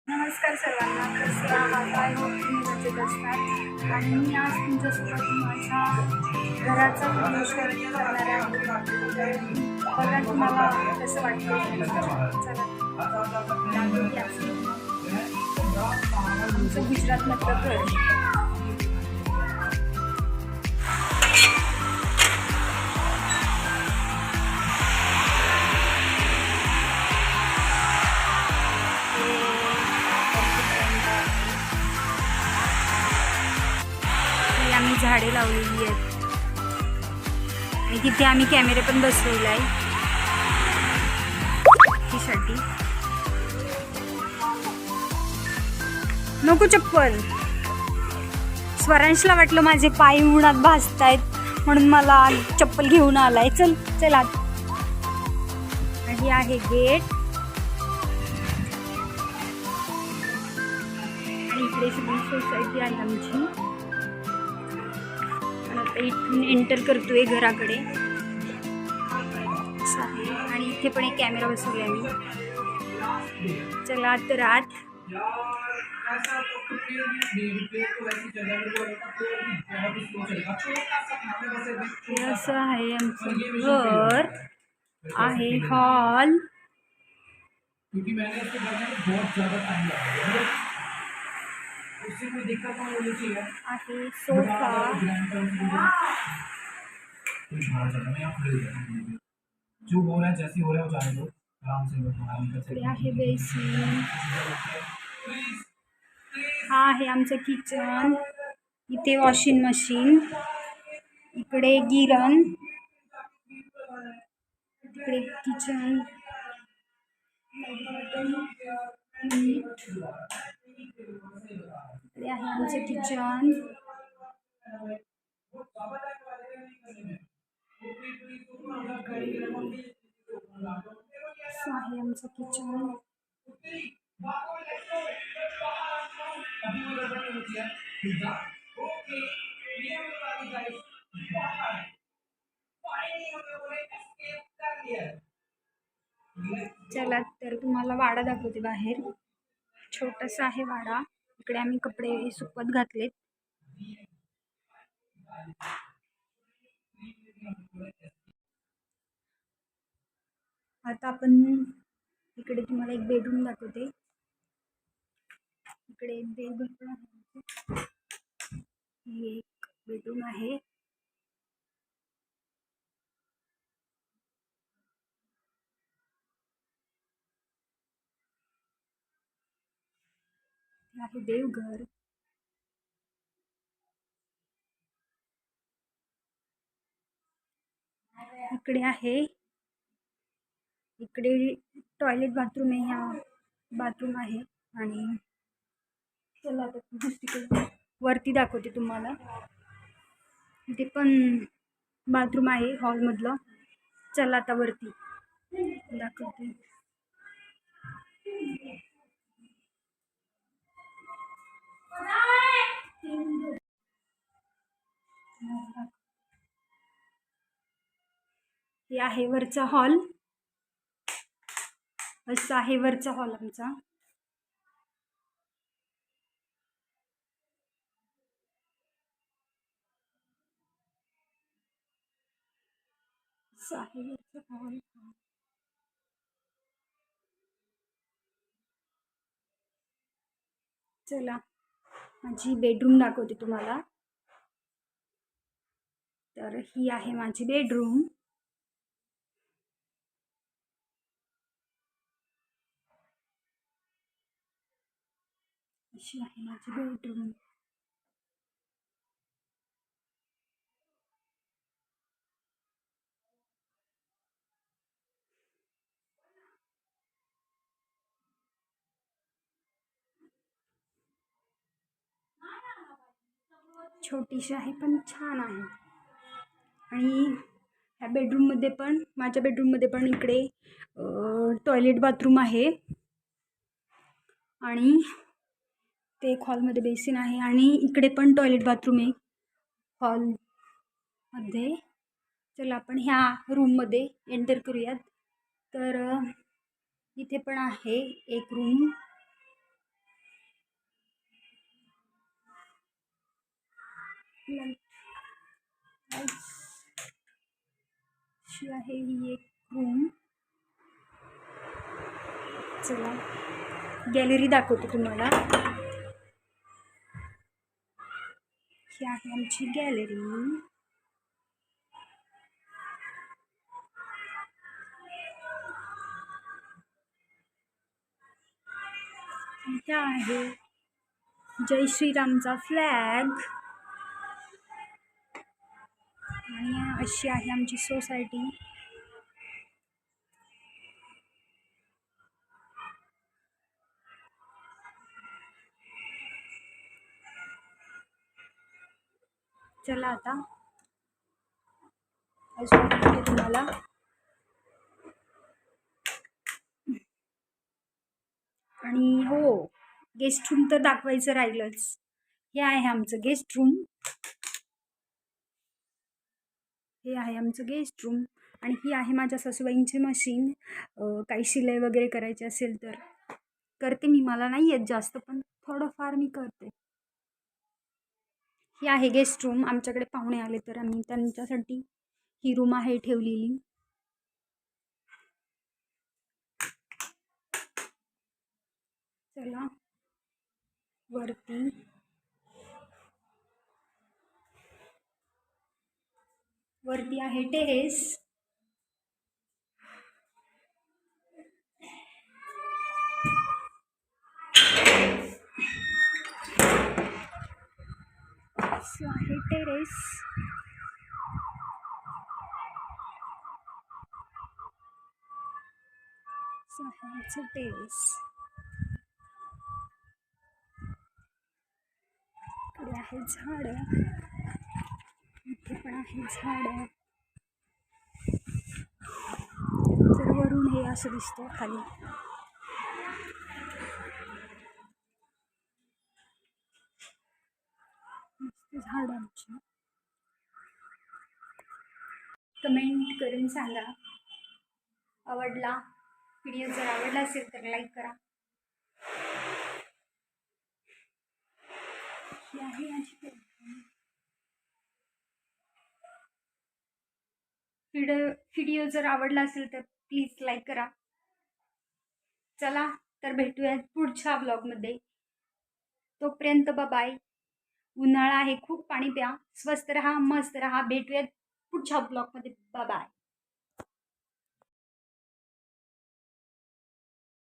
नमस्कार सर्वांना. कसं आहात? आय होप तुम्ही मजेत असतात. आणि मी आज तुमच्यासोबत माझ्या घराचा व्हिडिओ शेअर करणार आहे. बघा तुम्हाला कसं वाटतं. चला आमचं गुजरातमधलं घर. आम्ही झाडे लावलेली आहेत आणि तिथे आम्ही कॅमेरे पण बसवला आहे साठी. नको चप्पल. स्वरांशला वाटलं माझे पाय उन्हात भाजतायत म्हणून मला चप्पल घेऊन आलाय. चल चल आत. ही आहे गेट आणि इकडे सगळी सोसायटी आहे आमची. आता इथून एंटर करतोय घराकडे आहे. आणि इथे पण एक कॅमेरा बसवला आम्ही. चला तर आत. असं आहे आमचं घर. आहे हॉल. आहे सोफा. जो हो रहा है जैसे हो रहा है जाने दो आराम से. आहे बेसिन. हा आहे आमचं किचन. इथे वॉशिंग मशीन. इकडे गिरण. इकडे किचन. इकडे आहे आमचं किचन. आहे आमचं किचन. चला तर तुम्हाला वाडा दाखवते बाहेर. छोटासा आहे वाडा. इकडे आम्ही कपडे सुकवत घातलेत. आता आपण इकडे तुम्हाला एक बेडरूम दाखवते. इकडे एक बेडरूम आहे. ही एक बेडरूम आहे. आहे देवघर. इकडे आहे. इकडे टॉयलेट बाथरूम आहे. ह्या बाथरूम आहे. आणि चला आता दुसरीकडे वरती दाखवते तुम्हाला. इथे पण बाथरूम आहे हॉलमधलं. चला आता वरती दाखवते. हे आहे वरचा हॉल. असं आहे वरचा हॉल आमचा. असं आहे वरचा हॉल. चला माझी बेडरूम दाखवते तुम्हाला. तर ही आहे माझी बेडरूम. अशी आहे माझी बेडरूम. छोटीशी आहे पण छान आहे. आणि ह्या बेडरूममध्ये पण माझ्या बेडरूममध्ये पण इकडे टॉयलेट बाथरूम आहे. आणि ते एक हॉलमध्ये बेसिन आहे. आणि इकडे पण टॉयलेट बाथरूम आहे हॉलमध्ये. चला आपण ह्या रूममध्ये एंटर करूयात. तर इथे पण आहे एक रूम. अशी आहे ही एक रूम. चला गॅलरी दाखवते तुम्हाला. ही आहे आमची गॅलरी. इथे आहे जय श्रीरामचा फ्लॅग. आणि अशी आहे आमची सोसायटी. चला आता अजून तुम्हाला आणि हो गेस्ट रूम तर दाखवायचं राहिलंच. हे आहे आमचं गेस्ट रूम. हे आहे आमचं गेस्ट रूम. आणि ही आहे माझ्या सासूबाईंची मशीन. काही शिलाई वगैरे करायची असेल तर करते मी. मला नाही येत जास्त पण थोडंफार मी करते. ही आहे गेस्ट रूम. आमच्याकडे पाहुणे आले तर आम्ही त्यांच्यासाठी ही रूम आहे ठेवलेली. चला वरती आहे टेरेस. आहे टेरेस. टेरेस इकडे आहे झाड. इथे पण आहे झाड. तर वरून हे असं दिसतं खाली. झाड आमची. कमेंट करून सांगा आवडला व्हिडिओ. जर आवडला असेल तर लाईक करा. ही आहे माझी व्हिडिओ जर आवडला असेल तर प्लीज लाईक करा. चला तर भेटूयात पुढच्या व्लॉगमध्ये. तोपर्यंत बाय. उन्हाळा आहे, खूप पाणी प्या, स्वस्त रहा, मस्त रहा. भेटूयात पुढच्या ब्लॉगमध्ये. बाय.